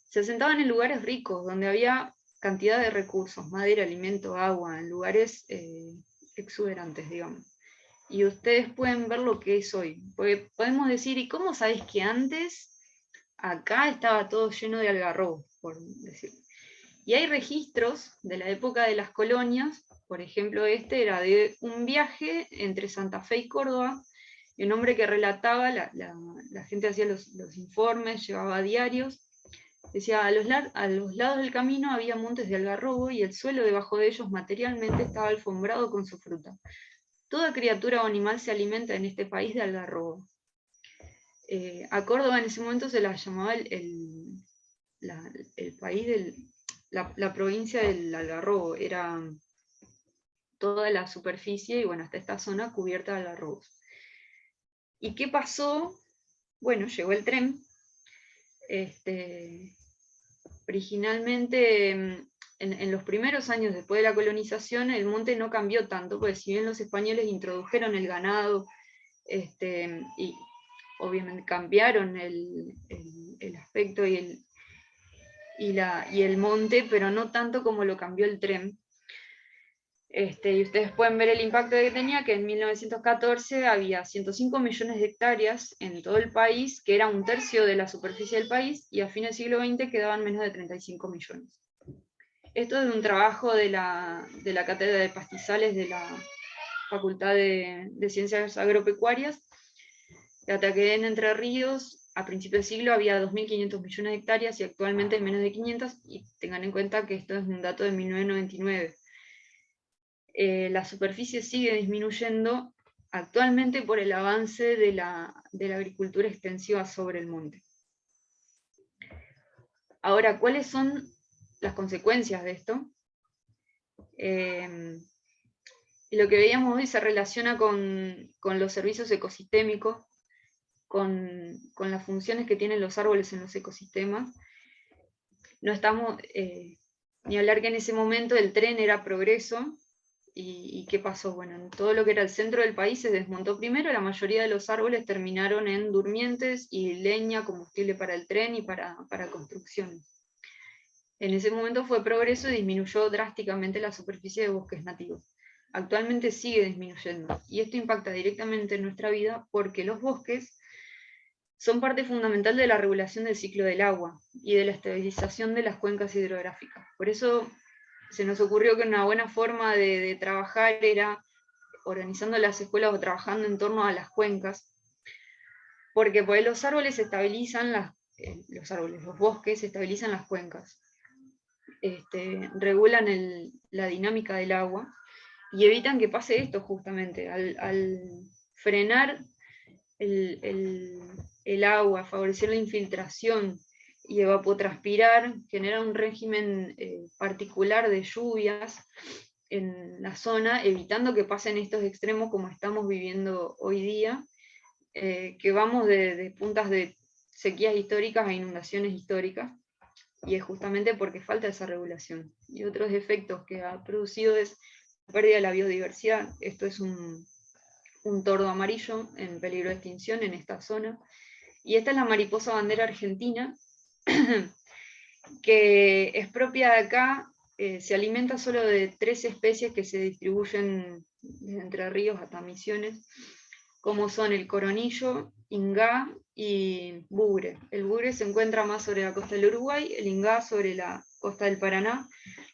se asentaban en lugares ricos, donde había cantidad de recursos, madera, alimento, agua, en lugares exuberantes, digamos. Y ustedes pueden ver lo que es hoy. Porque podemos decir, ¿y cómo sabés que antes acá estaba todo lleno de algarrobos, por decirlo? Y hay registros de la época de las colonias, por ejemplo, este era de un viaje entre Santa Fe y Córdoba, y un hombre que relataba, la gente hacía los informes, llevaba diarios, decía, a los lados del camino había montes de algarrobo, y el suelo debajo de ellos materialmente estaba alfombrado con su fruta. Toda criatura o animal se alimenta en este país de algarrobo. A Córdoba en ese momento se la llamaba el país la provincia del algarrobo, era toda la superficie y bueno, hasta esta zona cubierta de algarrobos. ¿Y qué pasó? Bueno, llegó el tren. Originalmente, en los primeros años después de la colonización, el monte no cambió tanto, porque si bien los españoles introdujeron el ganado, y obviamente cambiaron el aspecto y el monte, pero no tanto como lo cambió el tren. Y ustedes pueden ver el impacto que tenía, que en 1914 había 105 millones de hectáreas en todo el país, que era un tercio de la superficie del país, y a fines del siglo XX quedaban menos de 35 millones. Esto es un trabajo de la Cátedra de Pastizales de la Facultad de Ciencias Agropecuarias, hasta que en Entre Ríos, a principios del siglo, había 2.500 millones de hectáreas, y actualmente es menos de 500, y tengan en cuenta que esto es un dato de 1999. La superficie sigue disminuyendo actualmente por el avance de la agricultura extensiva sobre el monte. Ahora, ¿cuáles son las consecuencias de esto? Lo que veíamos hoy se relaciona con los servicios ecosistémicos, con las funciones que tienen los árboles en los ecosistemas. No estamos, ni hablar que en ese momento el tren era progreso. ¿Y qué pasó? Bueno, en todo lo que era el centro del país se desmontó primero, la mayoría de los árboles terminaron en durmientes y leña, combustible para el tren y para construcciones. En ese momento fue progreso y disminuyó drásticamente la superficie de bosques nativos. Actualmente sigue disminuyendo, y esto impacta directamente en nuestra vida porque los bosques son parte fundamental de la regulación del ciclo del agua y de la estabilización de las cuencas hidrográficas. Por eso se nos ocurrió que una buena forma de trabajar era organizando las escuelas o trabajando en torno a las cuencas, porque pues los árboles estabilizan los bosques estabilizan las cuencas, regulan la dinámica del agua y evitan que pase esto justamente, al frenar el agua, favorecer la infiltración y evapotranspirar, genera un régimen particular de lluvias en la zona, evitando que pasen estos extremos como estamos viviendo hoy día, que vamos de puntas de sequías históricas a inundaciones históricas, y es justamente porque falta esa regulación. Y otros efectos que ha producido es la pérdida de la biodiversidad. Esto es un tordo amarillo en peligro de extinción en esta zona, y esta es la mariposa bandera argentina, que es propia de acá, se alimenta solo de 3 especies que se distribuyen desde Entre Ríos hasta Misiones, como son el coronillo, ingá y bugre. El bugre se encuentra más sobre la costa del Uruguay, el ingá sobre la costa del Paraná,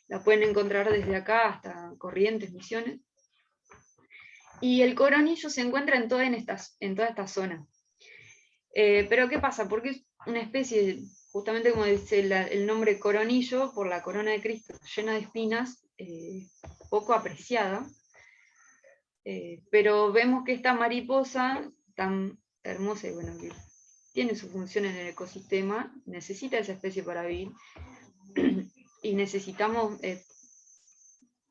la pueden encontrar desde acá hasta Corrientes, Misiones, y el coronillo se encuentra en toda esta zona. Pero ¿qué pasa? Porque es una especie, justamente como dice el nombre coronillo, por la corona de Cristo, llena de espinas, poco apreciada, pero vemos que esta mariposa tan hermosa y bueno, que tiene su función en el ecosistema, necesita esa especie para vivir, y necesitamos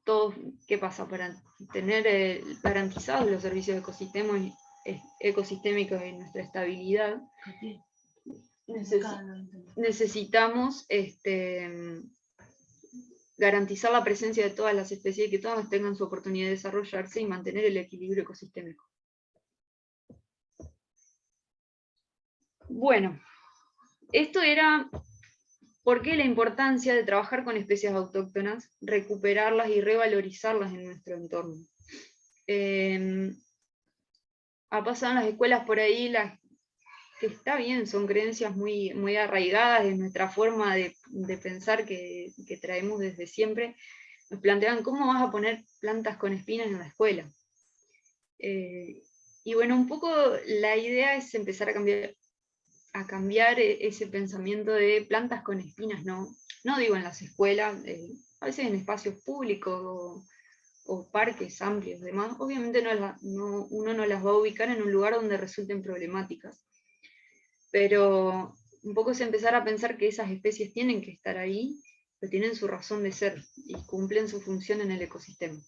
todos, ¿qué pasa? Para tener garantizados los servicios ecosistémicos y nuestra estabilidad, necesitamos garantizar la presencia de todas las especies y que todas tengan su oportunidad de desarrollarse y mantener el equilibrio ecosistémico. Bueno, esto era por qué la importancia de trabajar con especies autóctonas, recuperarlas y revalorizarlas en nuestro entorno. Ha pasado en las escuelas por ahí que está bien, son creencias muy, muy arraigadas en nuestra forma de pensar que traemos desde siempre. Nos plantean cómo vas a poner plantas con espinas en la escuela. Y bueno, un poco la idea es empezar a cambiar ese pensamiento de plantas con espinas, no digo en las escuelas, a veces en espacios públicos o parques amplios, demás. Obviamente uno no las va a ubicar en un lugar donde resulten problemáticas, pero un poco es empezar a pensar que esas especies tienen que estar ahí, pero tienen su razón de ser y cumplen su función en el ecosistema.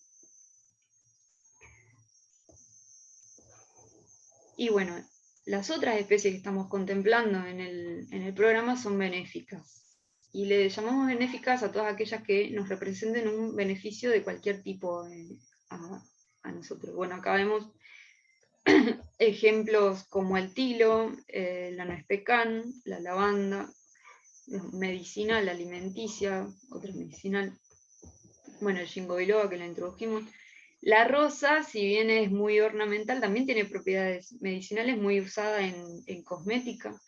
Y bueno, las otras especies que estamos contemplando en el programa son benéficas. Y le llamamos benéficas a todas aquellas que nos representen un beneficio de cualquier tipo a nosotros. Bueno, acá vemos ejemplos como el tilo, la nuez pecan, la lavanda, medicinal, alimenticia, otra medicinal, bueno, el ginkgo biloba que la introdujimos. La rosa, si bien es muy ornamental, también tiene propiedades medicinales, muy usada en cosmética.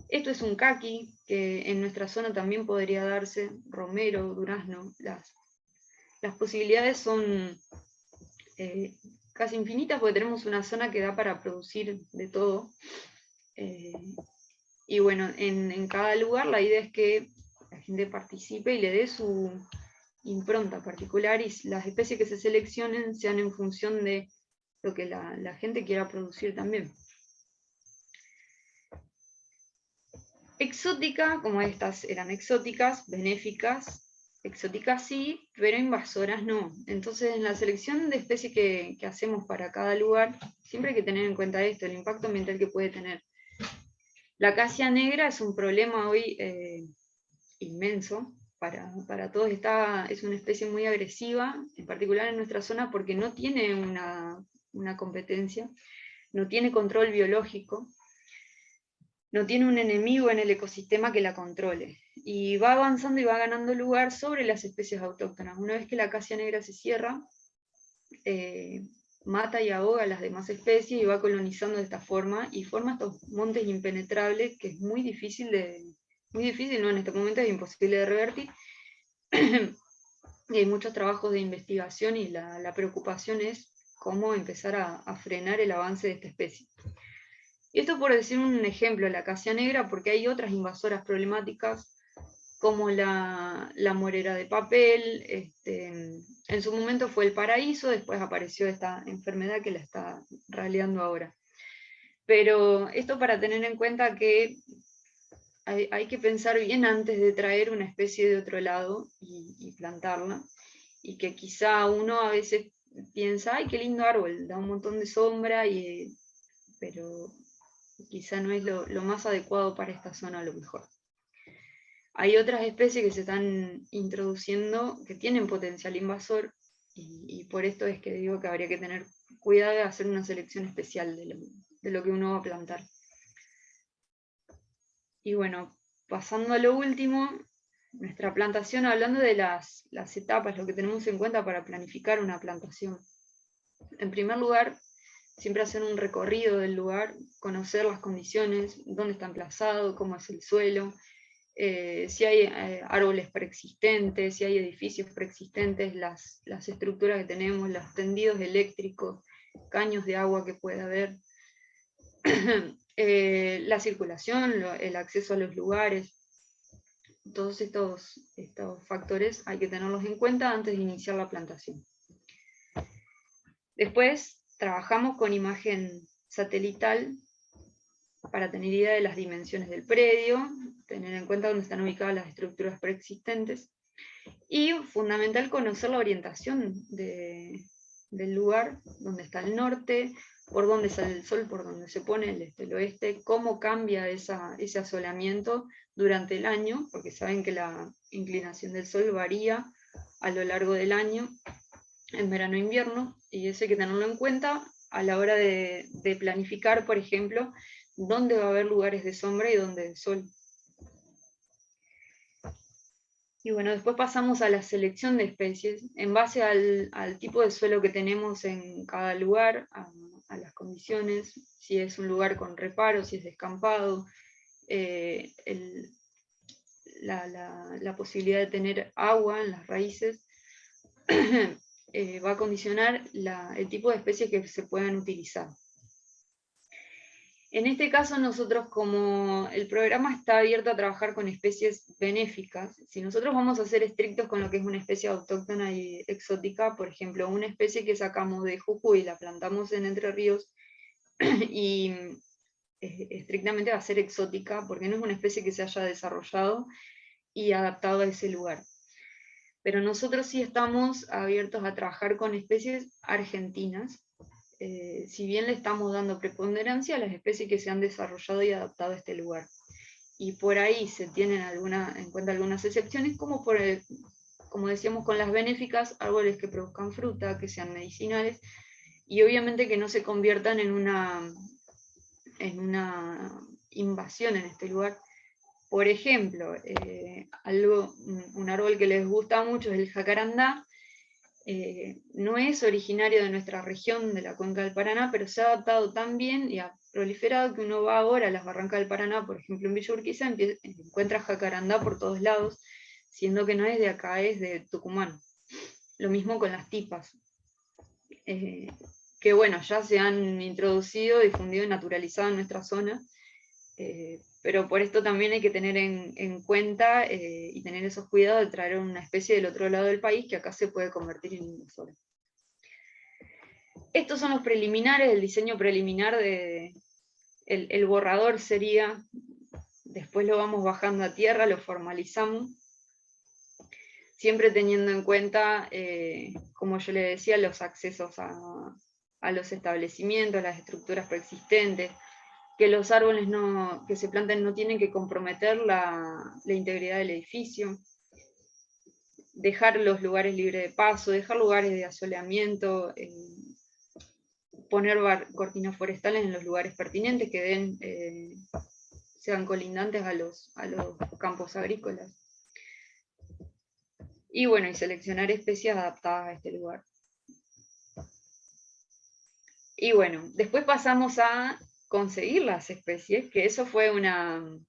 Esto es un caqui, que en nuestra zona también podría darse, romero, durazno. Las posibilidades son casi infinitas porque tenemos una zona que da para producir de todo. Y bueno, en cada lugar la idea es que la gente participe y le dé su impronta particular, y las especies que se seleccionen sean en función de lo que la gente quiera producir también. Exótica, como estas eran exóticas, benéficas, exóticas sí, pero invasoras no. Entonces en la selección de especies que hacemos para cada lugar, siempre hay que tener en cuenta esto, el impacto ambiental que puede tener. La acacia negra es un problema hoy inmenso para todos. Es una especie muy agresiva, en particular en nuestra zona, porque no tiene una competencia, no tiene control biológico, no tiene un enemigo en el ecosistema que la controle. Y va avanzando y va ganando lugar sobre las especies autóctonas. Una vez que la acacia negra se cierra, mata y ahoga a las demás especies y va colonizando de esta forma, y forma estos montes impenetrables que es muy difícil, no, en este momento es imposible de revertir. Y hay muchos trabajos de investigación y la preocupación es cómo empezar a frenar el avance de esta especie. Y esto por decir un ejemplo, la acacia negra, porque hay otras invasoras problemáticas como la morera de papel. En su momento fue el paraíso, después apareció esta enfermedad que la está raleando ahora. Pero esto para tener en cuenta que hay que pensar bien antes de traer una especie de otro lado y plantarla, y que quizá uno a veces piensa, ay, qué lindo árbol, da un montón de sombra, pero quizá no es lo más adecuado para esta zona a lo mejor. Hay otras especies que se están introduciendo que tienen potencial invasor, y por esto es que digo que habría que tener cuidado de hacer una selección especial de lo que uno va a plantar. Y bueno, pasando a lo último, nuestra plantación, hablando de las etapas, lo que tenemos en cuenta para planificar una plantación. En primer lugar, siempre hacer un recorrido del lugar, conocer las condiciones, dónde está emplazado, cómo es el suelo, si hay árboles preexistentes, si hay edificios preexistentes, las estructuras que tenemos, los tendidos eléctricos, caños de agua que pueda haber, la circulación, el acceso a los lugares. Todos estos factores hay que tenerlos en cuenta antes de iniciar la plantación. Después trabajamos con imagen satelital para tener idea de las dimensiones del predio, tener en cuenta dónde están ubicadas las estructuras preexistentes, y fundamental conocer la orientación del lugar, dónde está el norte, por dónde sale el sol, por dónde se pone el este, el oeste, cómo cambia ese asolamiento durante el año, porque saben que la inclinación del sol varía a lo largo del año, en verano e invierno, y eso hay que tenerlo en cuenta a la hora de planificar, por ejemplo, dónde va a haber lugares de sombra y dónde de sol. Y bueno, después pasamos a la selección de especies, en base al tipo de suelo que tenemos en cada lugar, a las condiciones, si es un lugar con reparo, si es descampado, la posibilidad de tener agua en las raíces, va a condicionar el tipo de especies que se puedan utilizar. En este caso nosotros, como el programa está abierto a trabajar con especies benéficas, si nosotros vamos a ser estrictos con lo que es una especie autóctona y exótica, por ejemplo, una especie que sacamos de Jujuy y la plantamos en Entre Ríos, y estrictamente va a ser exótica, porque no es una especie que se haya desarrollado y adaptado a ese lugar. Pero nosotros sí estamos abiertos a trabajar con especies argentinas, si bien le estamos dando preponderancia a las especies que se han desarrollado y adaptado a este lugar. Y por ahí se tienen en cuenta algunas excepciones, como como decíamos con las benéficas, árboles que produzcan fruta, que sean medicinales, y obviamente que no se conviertan en una invasión en este lugar. Por ejemplo, un árbol que les gusta mucho es el jacarandá. No es originario de nuestra región, de la cuenca del Paraná, pero se ha adaptado tan bien y ha proliferado que uno va ahora a las barrancas del Paraná, por ejemplo en Villa Urquiza, encuentra jacarandá por todos lados, siendo que no es de acá, es de Tucumán. Lo mismo con las tipas, que bueno, ya se han introducido, difundido y naturalizado en nuestra zona, pero por esto también hay que tener en cuenta y tener esos cuidados de traer una especie del otro lado del país que acá se puede convertir en invasora. Estos son los preliminares, el diseño preliminar el borrador sería, después lo vamos bajando a tierra, lo formalizamos, siempre teniendo en cuenta, como yo le decía, los accesos a los establecimientos, las estructuras preexistentes, que los árboles que se planten no tienen que comprometer la integridad del edificio, dejar los lugares libres de paso, dejar lugares de asoleamiento, poner cortinas forestales en los lugares pertinentes que sean colindantes a los campos agrícolas. Y bueno, y seleccionar especies adaptadas a este lugar. Y bueno, después pasamos a conseguir las especies, que eso fue una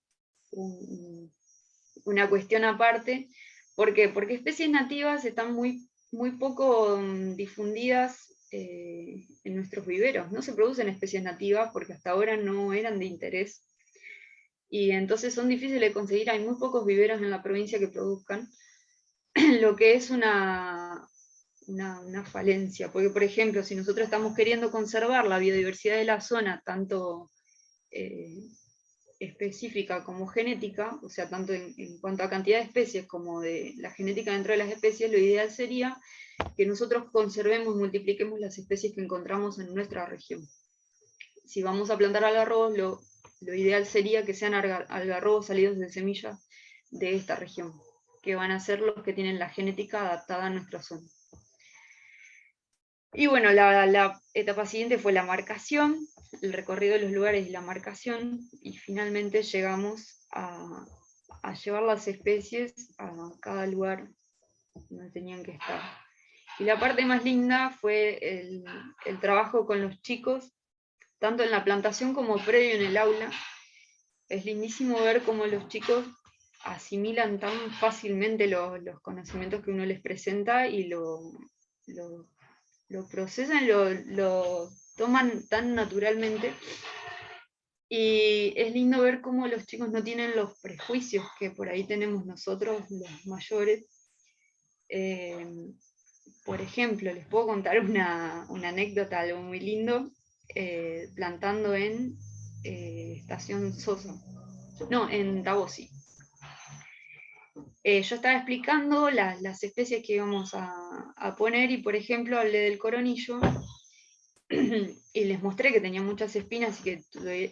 cuestión aparte. ¿Por qué? Porque especies nativas están muy poco difundidas en nuestros viveros. No se producen especies nativas porque hasta ahora no eran de interés. Y entonces son difíciles de conseguir, hay muy pocos viveros en la provincia que produzcan, lo que es una falencia, porque por ejemplo, si nosotros estamos queriendo conservar la biodiversidad de la zona, tanto específica como genética, o sea, tanto en cuanto a cantidad de especies como de la genética dentro de las especies, lo ideal sería que nosotros conservemos, multipliquemos las especies que encontramos en nuestra región. Si vamos a plantar algarrobos, lo ideal sería que sean algarrobos salidos de semillas de esta región, que van a ser los que tienen la genética adaptada a nuestra zona. Y bueno, la etapa siguiente fue la marcación, el recorrido de los lugares y la marcación, y finalmente llegamos a llevar las especies a cada lugar donde tenían que estar. Y la parte más linda fue el trabajo con los chicos, tanto en la plantación como previo en el aula. Es lindísimo ver cómo los chicos asimilan tan fácilmente los conocimientos que uno les presenta y lo procesan, lo toman tan naturalmente. Y es lindo ver cómo los chicos no tienen los prejuicios que por ahí tenemos nosotros, los mayores. Por ejemplo, les puedo contar una anécdota, algo muy lindo, plantando en Estación Sosa, no, en Tabosi. Yo estaba explicando las especies que íbamos a poner, y por ejemplo hablé del coronillo, y les mostré que tenía muchas espinas y que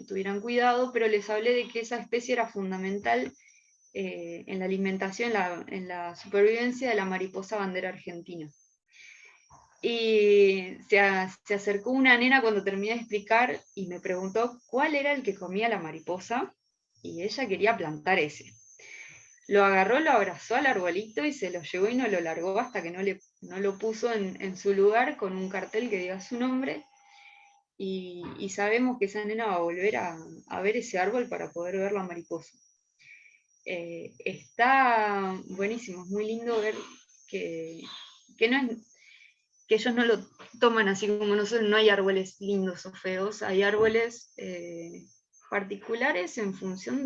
tuvieran cuidado, pero les hablé de que esa especie era fundamental en la alimentación, en la supervivencia de la mariposa bandera argentina. Y se acercó una nena cuando terminé de explicar y me preguntó cuál era el que comía la mariposa, y ella quería plantar ese. Lo agarró, lo abrazó al arbolito y se lo llevó y no lo largó hasta que no lo puso en su lugar con un cartel que diga su nombre. Y sabemos que esa nena va a volver a ver ese árbol para poder ver la mariposa. Está buenísimo, es muy lindo ver que ellos no lo toman así como nosotros. No hay árboles lindos o feos, hay árboles particulares en función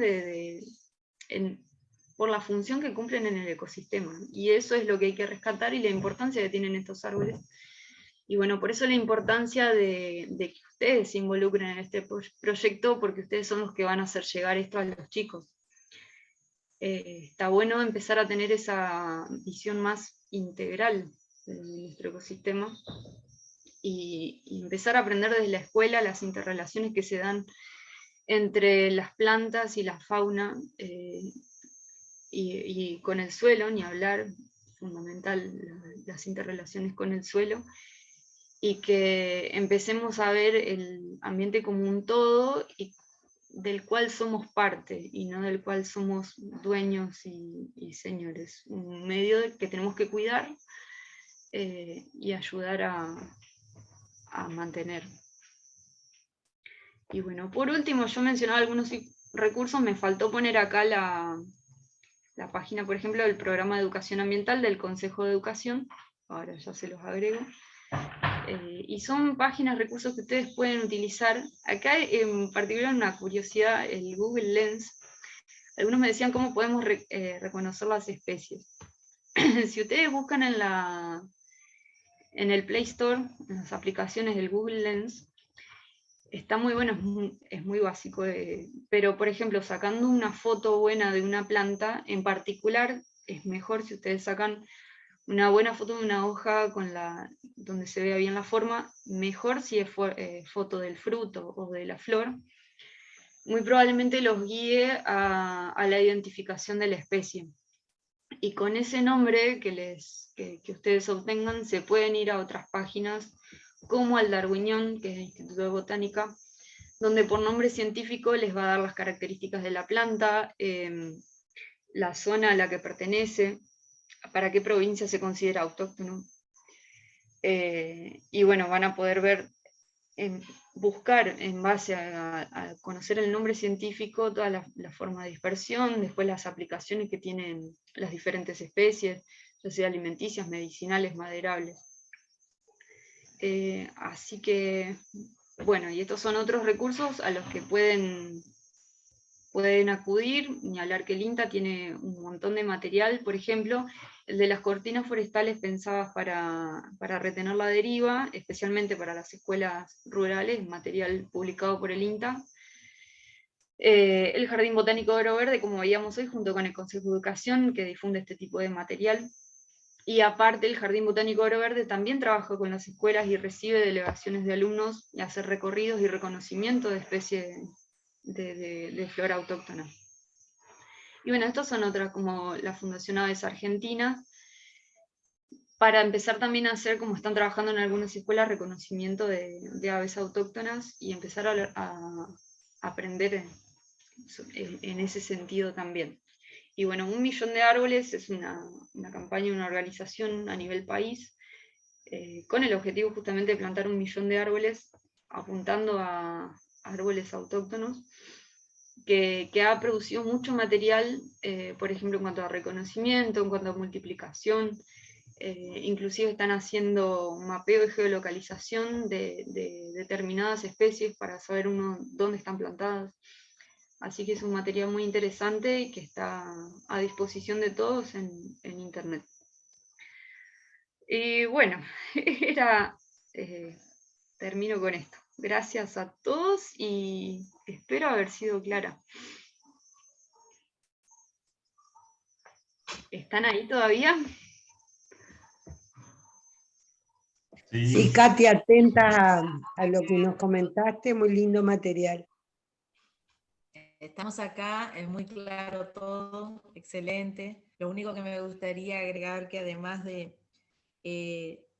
por la función que cumplen en el ecosistema, y eso es lo que hay que rescatar y la importancia que tienen estos árboles. Y bueno, por eso la importancia de que ustedes se involucren en este proyecto, porque ustedes son los que van a hacer llegar esto a los chicos. Está bueno empezar a tener esa visión más integral de nuestro ecosistema, y empezar a aprender desde la escuela las interrelaciones que se dan entre las plantas y la fauna, y con el suelo, ni hablar, fundamental las interrelaciones con el suelo, y que empecemos a ver el ambiente como un todo y del cual somos parte y no del cual somos dueños y señores. Un medio que tenemos que cuidar y ayudar a mantener. Y bueno, por último, yo mencionaba algunos recursos, me faltó poner acá la página, por ejemplo, del Programa de Educación Ambiental del Consejo de Educación, ahora ya se los agrego. Y son páginas, recursos que ustedes pueden utilizar. Acá en particular una curiosidad, el Google Lens. Algunos me decían cómo podemos reconocer las especies. Si ustedes buscan en el Play Store, en las aplicaciones del Google Lens, está muy bueno, es muy básico, pero por ejemplo, sacando una foto buena de una planta, en particular, es mejor si ustedes sacan una buena foto de una hoja donde se vea bien la forma, mejor si es foto del fruto o de la flor, muy probablemente los guíe a la identificación de la especie. Y con ese nombre que ustedes obtengan, se pueden ir a otras páginas, como al Darwinion, que es el Instituto de Botánica, donde por nombre científico les va a dar las características de la planta, la zona a la que pertenece, para qué provincia se considera autóctono. Y bueno, van a poder ver, buscar en base a conocer el nombre científico toda la forma de dispersión, después las aplicaciones que tienen las diferentes especies, ya sea alimenticias, medicinales, maderables. Así que, bueno, y estos son otros recursos a los que pueden acudir, ni hablar que el INTA tiene un montón de material, por ejemplo, el de las cortinas forestales pensadas para retener la deriva, especialmente para las escuelas rurales, material publicado por el INTA. El Jardín Botánico de Oro Verde, como veíamos hoy, junto con el Consejo de Educación, que difunde este tipo de material. Y aparte, el Jardín Botánico de Oro Verde también trabaja con las escuelas y recibe delegaciones de alumnos y hace recorridos y reconocimiento de especies de flora autóctona. Y bueno, estos son otras, como la Fundación Aves Argentina, para empezar también a hacer, como están trabajando en algunas escuelas, reconocimiento de aves autóctonas y empezar a aprender en ese sentido también. Y bueno, 1 millón de árboles es una campaña, una organización a nivel país, con el objetivo justamente de plantar 1 millón de árboles, apuntando a árboles autóctonos, que ha producido mucho material, por ejemplo, en cuanto a reconocimiento, en cuanto a multiplicación, inclusive están haciendo un mapeo y geolocalización de determinadas especies para saber dónde están plantadas. Así que es un material muy interesante y que está a disposición de todos en internet. Y bueno, termino con esto. Gracias a todos y espero haber sido clara. ¿Están ahí todavía? Sí, Katy, atenta a lo que nos comentaste, muy lindo material. Estamos acá, es muy claro todo, excelente. Lo único que me gustaría agregar que además de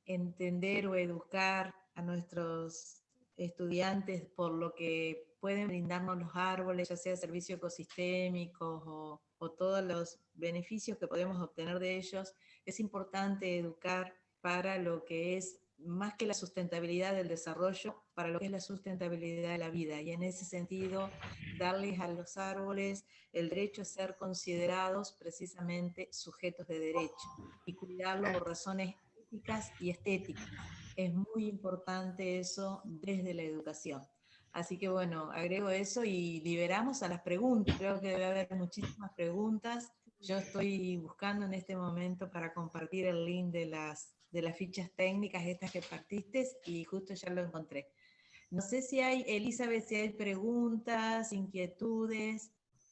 entender o educar a nuestros estudiantes por lo que pueden brindarnos los árboles, ya sea servicios ecosistémicos o todos los beneficios que podemos obtener de ellos, es importante educar para lo que es más que la sustentabilidad del desarrollo, para lo que es la sustentabilidad de la vida. Y en ese sentido, darles a los árboles el derecho a ser considerados precisamente sujetos de derecho y cuidarlos por razones éticas y estéticas. Es muy importante eso desde la educación. Así que bueno, agrego eso y liberamos a las preguntas. Creo que debe haber muchísimas preguntas. Yo estoy buscando en este momento para compartir el link de las fichas técnicas estas que partiste y justo ya lo encontré. No sé si hay, Elizabeth, si hay preguntas, inquietudes.